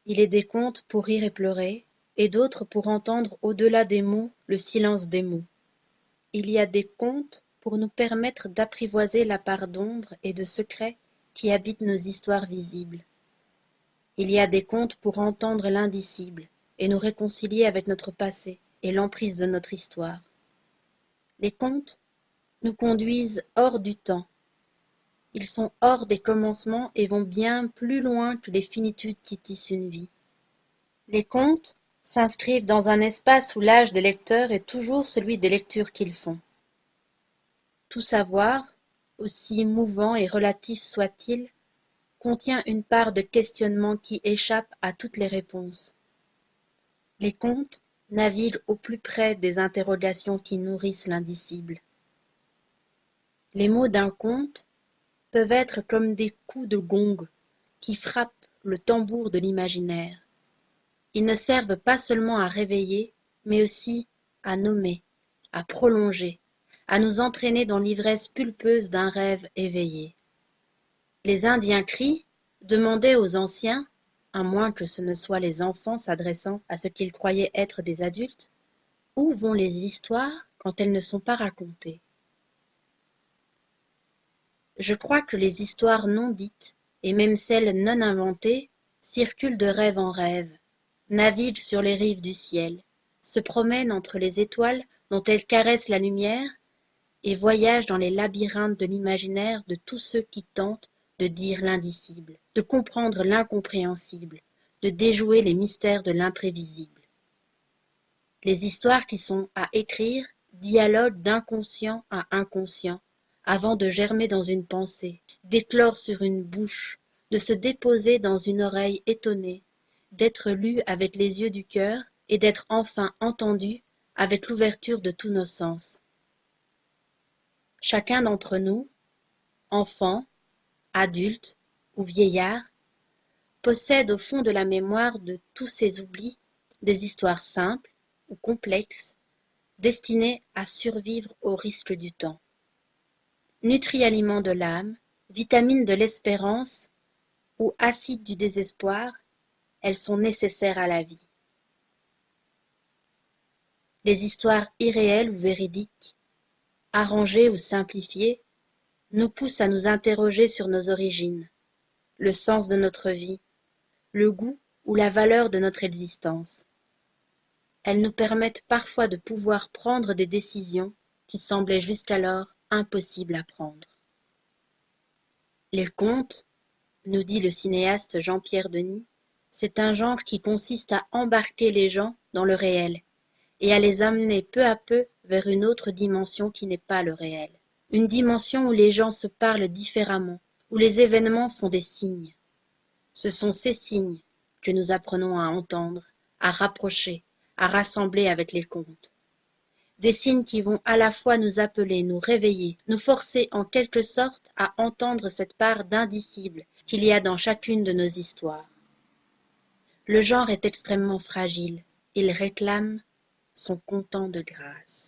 Il est des contes pour rire et pleurer, et d'autres pour entendre au-delà des mots le silence des mots. Il y a des contes pour nous permettre d'apprivoiser la part d'ombre et de secret qui habite nos histoires visibles. Il y a des contes pour entendre l'indicible et nous réconcilier avec notre passé et l'emprise de notre histoire. Les contes nous conduisent hors du temps. Ils sont hors des commencements et vont bien plus loin que les finitudes qui tissent une vie. Les contes s'inscrivent dans un espace où l'âge des lecteurs est toujours celui des lectures qu'ils font. Tout savoir, aussi mouvant et relatif soit-il, contient une part de questionnement qui échappe à toutes les réponses. Les contes naviguent au plus près des interrogations qui nourrissent l'indicible. Les mots d'un conte peuvent être comme des coups de gong qui frappent le tambour de l'imaginaire. Ils ne servent pas seulement à réveiller, mais aussi à nommer, à prolonger, à nous entraîner dans l'ivresse pulpeuse d'un rêve éveillé. Les Indiens crient, demandaient aux anciens, à moins que ce ne soient les enfants s'adressant à ce qu'ils croyaient être des adultes, où vont les histoires quand elles ne sont pas racontées? Je crois que les histoires non dites, et même celles non inventées, circulent de rêve en rêve, naviguent sur les rives du ciel, se promènent entre les étoiles dont elles caressent la lumière, et voyagent dans les labyrinthes de l'imaginaire de tous ceux qui tentent de dire l'indicible, de comprendre l'incompréhensible, de déjouer les mystères de l'imprévisible. Les histoires qui sont à écrire dialoguent d'inconscient à inconscient, avant de germer dans une pensée, d'éclore sur une bouche, de se déposer dans une oreille étonnée, d'être lues avec les yeux du cœur et d'être enfin entendues avec l'ouverture de tous nos sens. Chacun d'entre nous, enfant, adulte ou vieillard, possède au fond de la mémoire de tous ses oublis des histoires simples ou complexes, destinées à survivre au risque du temps. Nutri-aliment de l'âme, vitamines de l'espérance ou acides du désespoir, elles sont nécessaires à la vie. Les histoires irréelles ou véridiques, arrangées ou simplifiées, nous poussent à nous interroger sur nos origines, le sens de notre vie, le goût ou la valeur de notre existence. Elles nous permettent parfois de pouvoir prendre des décisions qui semblaient jusqu'alors impossibles à prendre. Les contes, nous dit le cinéaste Jean-Pierre Denis, c'est un genre qui consiste à embarquer les gens dans le réel et à les amener peu à peu vers une autre dimension qui n'est pas le réel. Une dimension où les gens se parlent différemment, où les événements font des signes. Ce sont ces signes que nous apprenons à entendre, à rapprocher, à rassembler avec les contes. Des signes qui vont à la fois nous appeler, nous réveiller, nous forcer en quelque sorte à entendre cette part d'indicible qu'il y a dans chacune de nos histoires. Le genre est extrêmement fragile, il réclame son content de grâce.